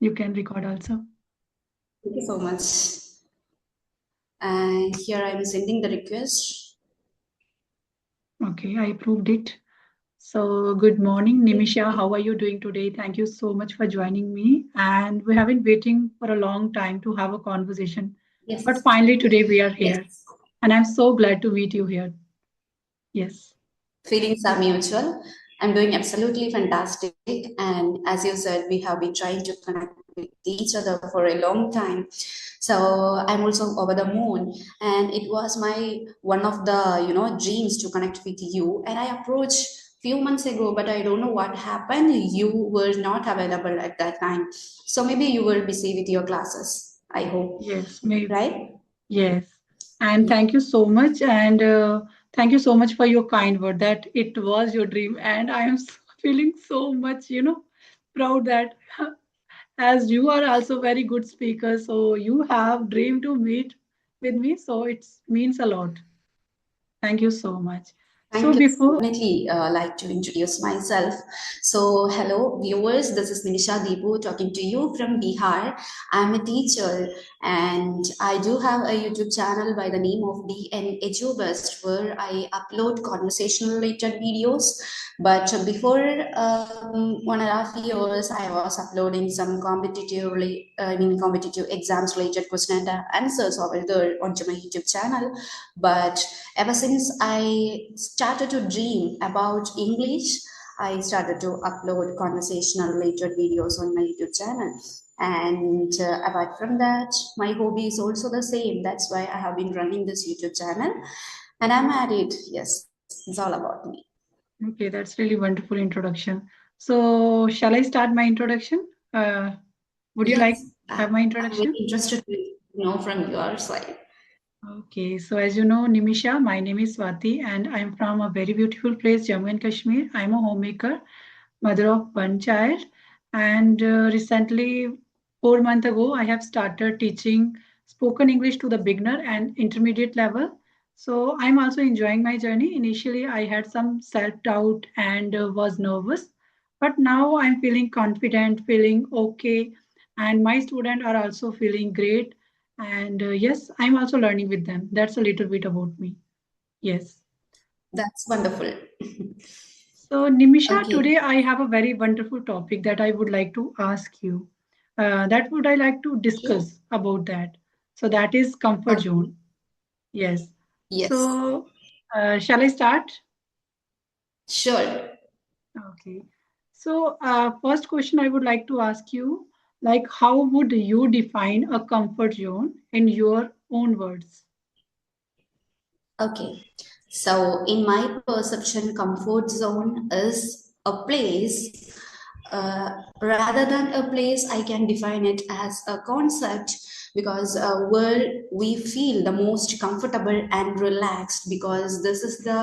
You can record also. Thank you so much. And here I'm sending the request. Okay, I approved it. So, good morning, Nimisha. How are you doing today? Thank you so much for joining me. And we have been waiting for a long time to have a conversation. But Yes, finally, today we are here. yes. And I'm so glad to meet you here. Yes. Feelings are mutual. I'm doing absolutely fantastic. And as you said, we have been trying to connect with each other for a long time. So I'm also over the moon. And it was my one of the dreams to connect with you. And I approached few months ago, but I don't know what happened. You were not available at that time. So maybe you were busy with your classes, I hope. Yes, maybe. Right? Yes. And thank you so much. And thank you so much for your kind word that it was your dream. And I am feeling so much, proud that as you are also very good speaker, so you have dream to meet with me. So it means a lot. Thank you so much. So Thank you. before, Definitely like to introduce myself. So, hello, viewers. This is Nimisha Deepu talking to you from Bihar. I'm a teacher and I do have a YouTube channel by the name of DN Edubest where I upload conversational related videos. But before 1.5 years, I was uploading some competitive exams related question and answers over there onto my YouTube channel. But ever since I started to dream about English, I started to upload conversational related videos on my YouTube channel. And apart from that, my hobby is also the same. That's why I have been running this YouTube channel. And I'm at it. Yes, it's all about me. okay, that's really wonderful introduction. So shall I start my introduction? Would you like Yes, have my I'm very introduction? interested to know from your side. Okay, so as you know, Nimisha, my name is Swati, and I'm from a very beautiful place, Jammu and Kashmir. I'm a homemaker, mother of one child, and recently, 4 months ago, I have started teaching spoken English to the beginner and intermediate level. So I'm also enjoying my journey. Initially, I had some self-doubt and was nervous, but now I'm feeling confident, feeling okay, and my students are also feeling great. And yes, I'm also learning with them. That's a little bit about me. Yes. That's wonderful. So, Nimisha, Okay. today I have a very wonderful topic that I would like to ask you. That would I like to Sure. discuss about that. So that is comfort Okay. zone. Yes. Yes. So, shall I start? Sure. Okay. So, first question I would like to ask you, like, how would you define a comfort zone in your own words? Okay. So, in my perception, comfort zone is a place, rather than a place, I can define it as a concept because where we feel the most comfortable and relaxed because this is the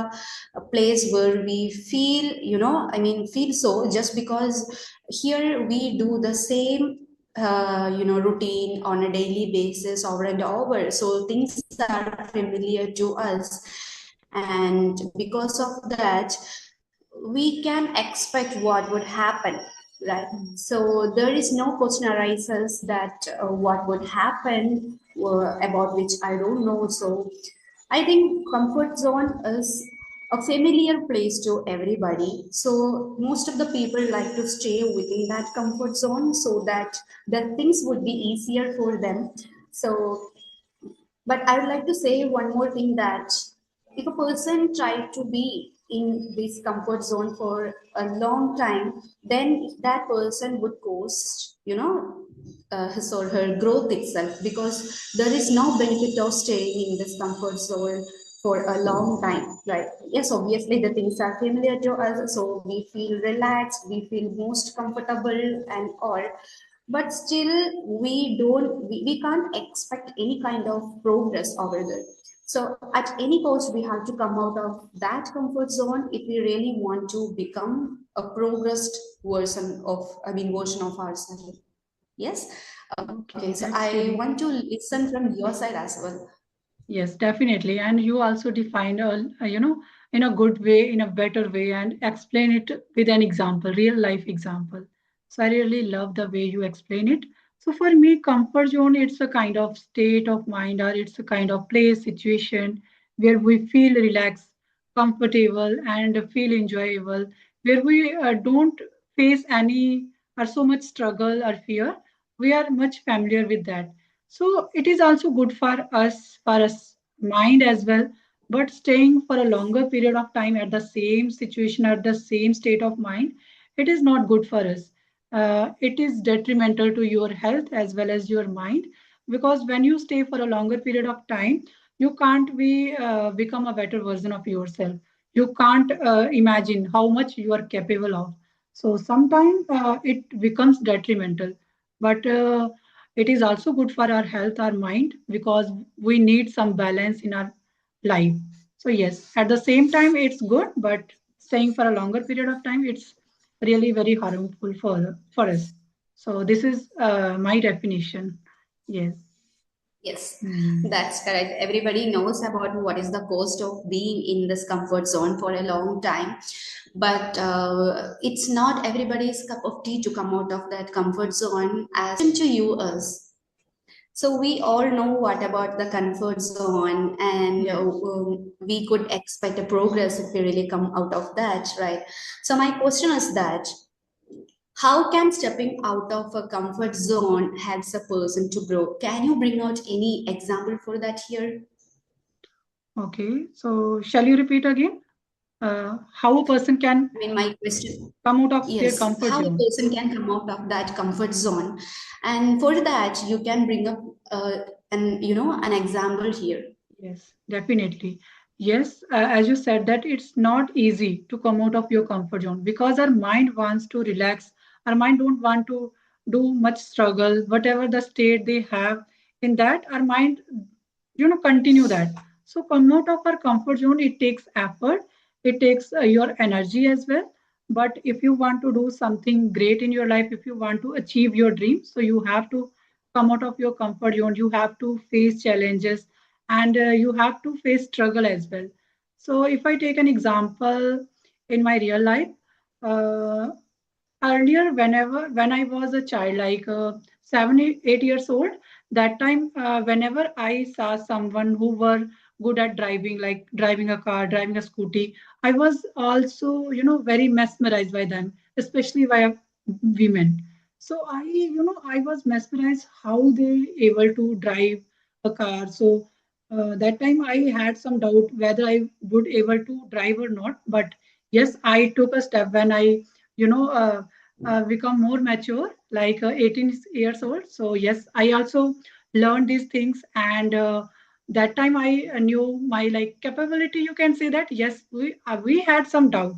place where we feel, feel so just because here we do the same routine on a daily basis over and over, so things are familiar to us, and because of that we can expect what would happen, right? Mm. So there is no question arises that what would happen about which I don't know. So I think comfort zone is a familiar place to everybody, so most of the people like to stay within that comfort zone so that the things would be easier for them. So but I would like to say one more thing that if a person tried to be in this comfort zone for a long time, then that person would cost, his or her growth itself because there is no benefit of staying in this comfort zone for a long time, right? Yes, obviously the things are familiar to us, so we feel relaxed, we feel most comfortable and all, but still we can't expect any kind of progress over there. So at any cost we have to come out of that comfort zone if we really want to become a progressed version of ourselves. Yes. Okay, Okay, so that's I really want to listen from your side as well. yes, definitely. And you also defined, in a good way, in a better way, and explain it with an example, real life example. So I really love the way you explain it. So for me, comfort zone, it's a kind of state of mind, or it's a kind of place, situation where we feel relaxed, comfortable, and feel enjoyable, where we don't face any or so much struggle or fear. We are much familiar with that. So it is also good for us mind as well. But staying for a longer period of time at the same situation, at the same state of mind, it is not good for us. It is detrimental to your health as well as your mind, because when you stay for a longer period of time, you can't become a better version of yourself. You can't imagine how much you are capable of. So sometimes it becomes detrimental, but it is also good for our health, our mind, because we need some balance in our life. So yes, at the same time it's good, but staying for a longer period of time, it's really very harmful for us. So this is my definition. Yes. Yes, Hmm. that's correct. Everybody knows about what is the cost of being in this comfort zone for a long time, but it's not everybody's cup of tea to come out of that comfort zone. As to you, us. So we all know what about the comfort zone, and Yes. we could expect a progress if we really come out of that, right? So my question is that how can stepping out of a comfort zone helps a person to grow? Can you bring out any example for that here? Okay. So shall you repeat again? How a person can I mean, my question, come out of their yes, comfort how a zone? person can come out of that comfort zone, and for that you can bring up an example here. Yes, definitely. Yes, as you said, that it's not easy to come out of your comfort zone, because our mind wants to relax. Our mind don't want to do much struggle. Whatever the state they have in that, our mind, continue that. So come out of our comfort zone. It takes effort. It takes your energy as well. But if you want to do something great in your life, if you want to achieve your dream, so you have to come out of your comfort zone. You have to face challenges, and you have to face struggle as well. So if I take an example in my real life, uh, earlier, when I was a child, like 7 8 years old, that time whenever I saw someone who were good at driving, like driving a car, driving a scooty, I was also very mesmerized by them, especially by women. So I was mesmerized how they able to drive a car. So that time I had some doubt whether I would able to drive or not. But yes, I took a step when I you know uh, become more mature, like 18 years old. So yes, I also learned these things, and that time I knew my like capability. You can say that yes, we had some doubt.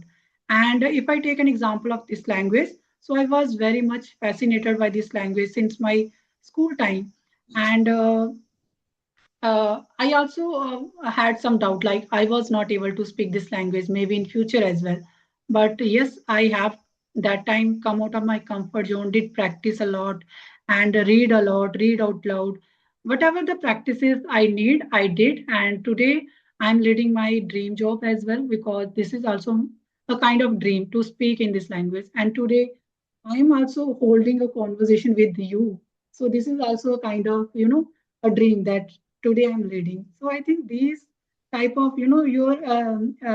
And if I take an example of this language, so I was very much fascinated by this language since my school time, and I also had some doubt, like I was not able to speak this language, maybe in future as well. But yes, I have that time come out of my comfort zone, did practice a lot, and read a lot, read out loud. Whatever the practices I need, I did. And today I'm leading my dream job as well, because this is also a kind of dream to speak in this language. And today I'm also holding a conversation with you. So this is also a kind of, a dream that today I'm leading. So I think these type of your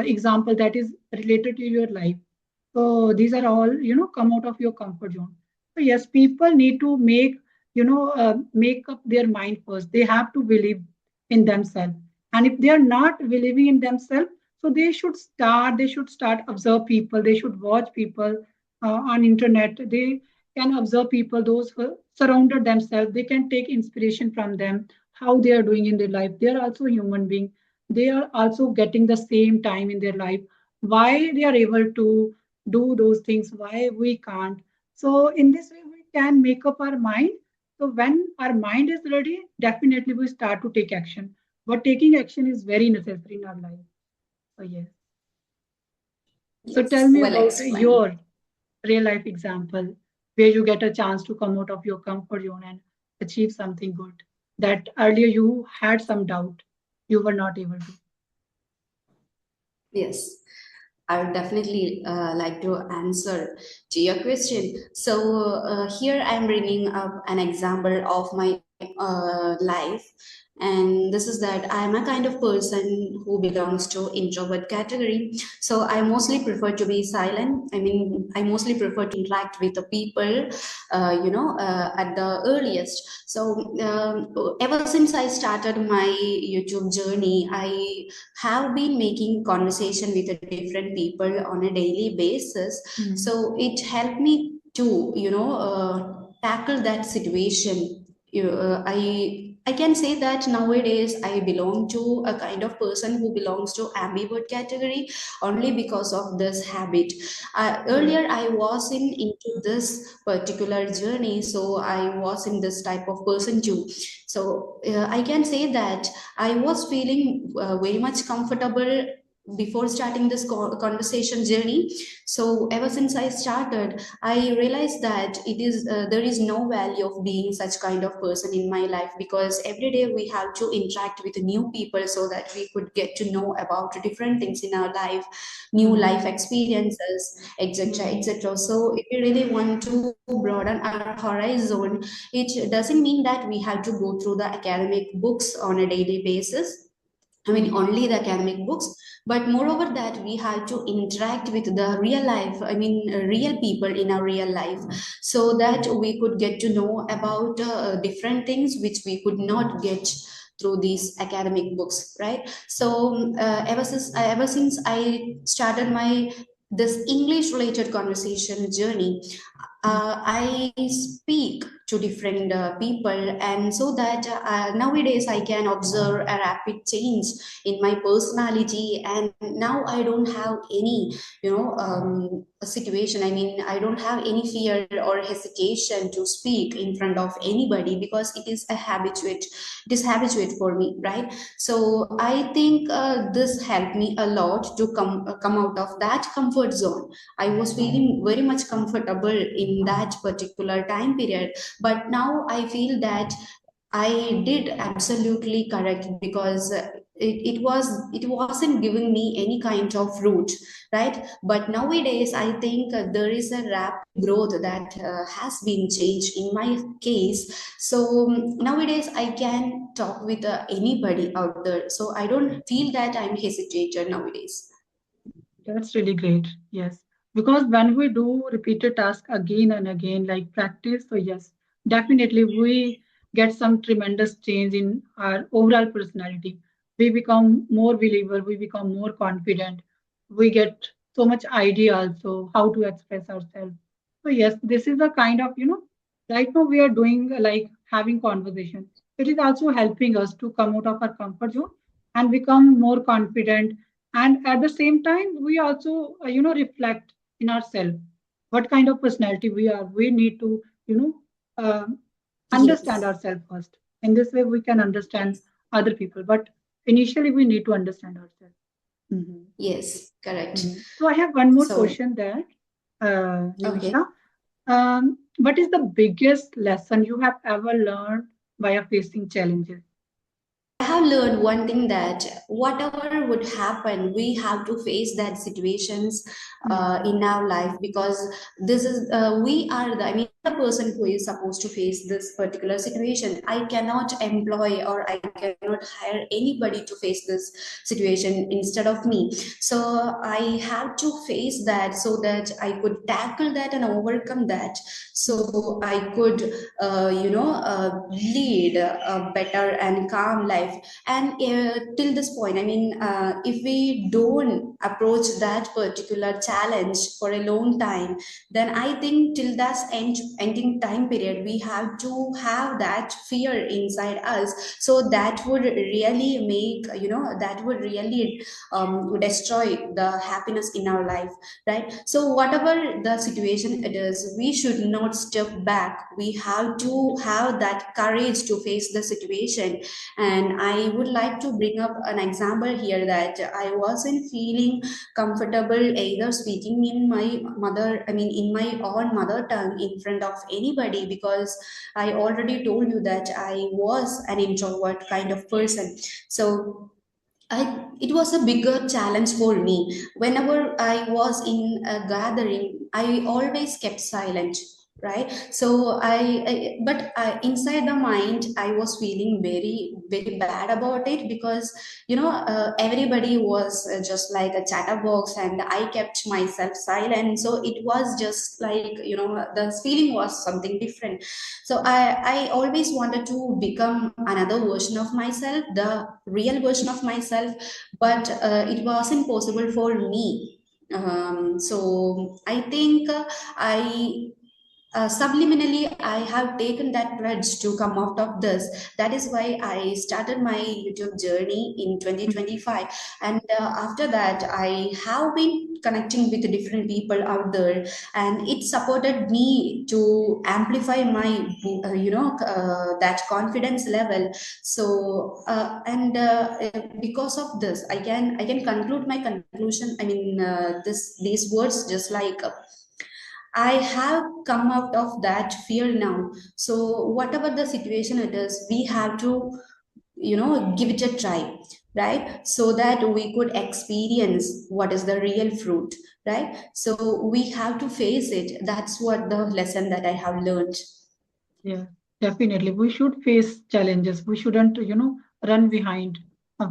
example that is related to your life. So these are all come out of your comfort zone. So yes, people need to make up their mind first. They have to believe in themselves, and if they are not believing in themselves, so they should start observe people. They should watch people on internet. They can observe people, those who surrounded themselves. They can take inspiration from them, how they are doing in their life. They are also human being. They are also getting the same time in their life. Why they are able to do those things, why we can't. So in this way we can make up our mind. So when our mind is ready, definitely we start to take action. But taking action is very necessary in our life. So yes. So tell Yes, me well about explained. your real life example where you get a chance to come out of your comfort zone and achieve something good that earlier you had some doubt, you were not able to. Yes. I would definitely like to answer to your question. So here I'm bringing up an example of my life, and this is that I'm a kind of person who belongs to introvert category. So I mostly prefer to be silent. I mean, I mostly prefer to interact with the people, at the earliest. So ever since I started my YouTube journey, I have been making conversation with the different people on a daily basis. Mm. So it helped me to tackle that situation. I can say that nowadays I belong to a kind of person who belongs to ambivert category only because of this habit. Yes. Earlier I was in into this particular journey, so I was in this type of person too. So I can say that I was feeling very much comfortable before starting this conversation journey. So ever since I started, I realized that it is there is no value of being such kind of person in my life, because every day we have to interact with new people so that we could get to know about different things in our life, new Mm. life experiences, etc., Mm. etc. So if we really want to broaden our horizon, it doesn't mean that we have to go through the academic books on a daily basis. I mean, Mm. only the academic books, but moreover that we have to interact with the real life, I mean, real people in our real life, so that we could get to know about different things which we could not get through these academic books, right? So ever since I started my this English related conversation journey, Mm. I speak to different people, and so that nowadays I can observe a rapid change in my personality, and now I don't have any, a situation. I mean, I don't have any fear or hesitation to speak in front of anybody, because it is a habituate. It is habituate for me, right? So I think this helped me a lot to come out of that comfort zone. I was feeling very much comfortable in that particular time period. But now I feel that I did absolutely correct, because it wasn't giving me any kind of route, right? But nowadays I think there is a rapid growth that has been changed in my case. So nowadays I can talk with anybody out there, so I don't feel that I'm hesitated nowadays. That's really great. Yes. Because when we do repeated tasks again and again, like practice, so yes, definitely we get some tremendous change in our overall personality. We become more believer, we become more confident, we get so much idea also how to express ourselves. So yes, this is a kind of, right now we are doing like having conversation. It is also helping us to come out of our comfort zone and become more confident, and at the same time we also reflect in ourselves what kind of personality we are. We need to you know uh, understand Yes. ourselves first. In this way we can understand Yes. other people, but initially we need to understand ourselves. Mhm. Yes, correct. Mhm. So I have one more So, question there, okay. Nimisha. What is the biggest lesson you have ever learned by facing challenges? I have learned one thing, that whatever would happen, we have to face that situations Mm. in our life, because this is we are the, I mean, the person who is supposed to face this particular situation. I cannot employ or I cannot hire anybody to face this situation instead of me. So I have to face that so that I could tackle that and overcome that. Mm. So I could lead a better and calm life. And till this point, I mean, if we don't approach that particular challenge for a long time, then I think till that ending time period, we have to have that fear inside us. So that would really make, that would really destroy the happiness in our life, right? So whatever the situation it is, we should not step back. We have to have that courage to face the situation. And I would like to bring up an example here, that I wasn't feeling comfortable either speaking in my mother, I mean, in my own mother tongue in front of anybody, because I already told you that I was an introvert kind of person. So it was a bigger challenge for me. Whenever I was in a gathering, I always kept silent, right? So inside the mind, I was feeling very, very bad about it because, everybody was just like a chatterbox and I kept myself silent. So it was just like, the feeling was something different. So I always wanted to become another version of myself, the real version of myself, but it wasn't possible for me. So I think I subliminally I have taken that pledge to come out of this. That is why I started my YouTube journey in 2025, and after that I have been connecting with different people out there, and it supported me to amplify my that confidence level. So and because of this, I can conclude my conclusion. I mean, this these words just like I have come out of that fear now. So whatever the situation it is, we have to, give it a try, right? So that we could experience what is the real fruit, right? So we have to face it. That's what the lesson that I have learned. Yeah, definitely. We should face challenges. We shouldn't, run behind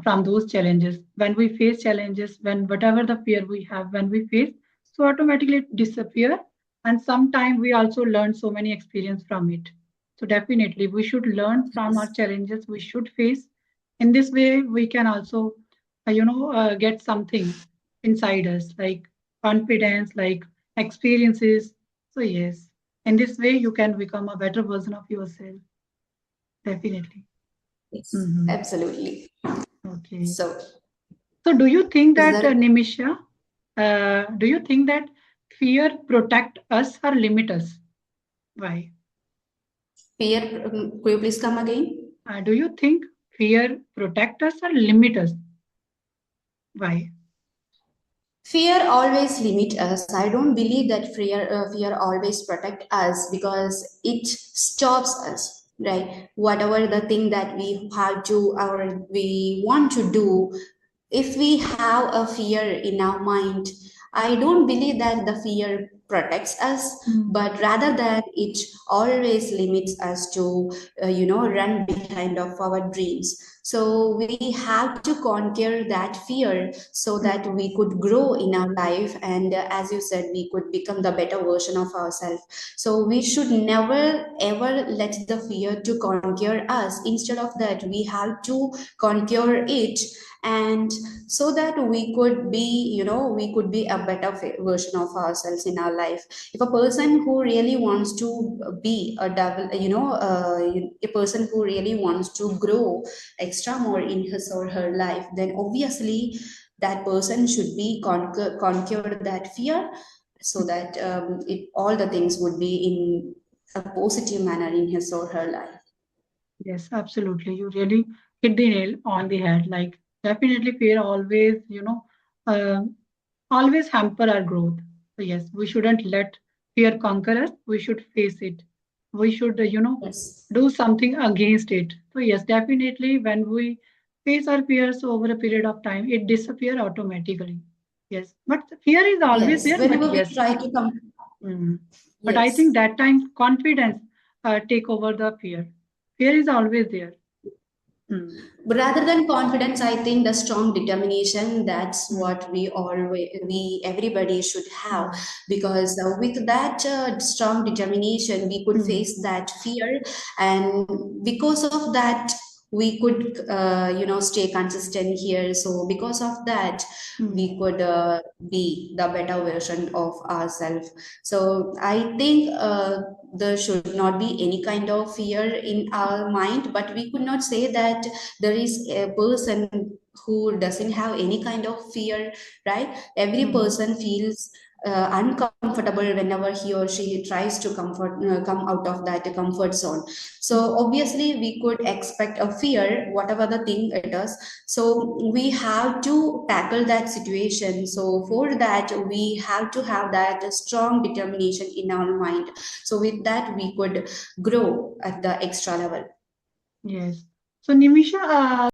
from those challenges. When we face challenges, when whatever the fear we have, when we face, so automatically it disappear. And sometimes we also learn so many experience from it. So definitely, we should learn from our Yes. challenges. We should face. In this way, we can also, get something inside us, like confidence, like experiences. So yes. In this way, you can become a better version of yourself. Definitely. Yes, Hmm. absolutely. Okay. So, So, do you think is that, there Nimisha, do you think that fear protect us or limit us? Why? fear? Could you please come again? Do you think fear protect us or limit us? Why? Fear always limit us. I don't believe that fear always protect us because it stops us. Right, whatever the thing that we have to or we want to do, if we have a fear in our mind, I don't believe that the fear protects us, Mm. but rather that it always limits us to run behind of our dreams. So we have to conquer that fear so that Mm. we could grow in our life, and as you said, we could become the better version of ourselves. So we should never ever let the fear to conquer us. Instead of that, we have to conquer it, and so that we could be, we could be a better version of ourselves in our life. If a person who really wants to be a double, a person who really wants to grow extra more in his or her life, then obviously that person should be conquer that fear, so that all the things would be in a positive manner in his or her life. Yes, absolutely. You really hit the nail on the head. Like, definitely, fear always, um always hamper our growth. So yes, we shouldn't let fear conquer us. We should face it. We should, Yes. do something against it. So yes, definitely, when we face our fears over a period of time, it disappear automatically. Yes, but fear is always Yes, there. But whenever we yes, try to come. mm, but I think Yes. that time confidence take over the fear. Fear is always there. Mm, But rather than confidence, I think the strong determination, that's mm, what we everybody should have, mm, because with that strong determination, we could mm, face that fear, and because of that, we could stay consistent here. So because of that, mm. we could be the better version of ourselves. So I think there should not be any kind of fear in our mind, but we could not say that there is a person who doesn't have any kind of fear, right? Every Mm. person feels uncomfortable whenever he or she tries to come out of that comfort zone. So obviously we could expect a fear, whatever the thing it is. So we have to tackle that situation. So for that, we have to have that strong determination in our mind. So with that, we could grow at the extra level. Yes. So, Nimisha,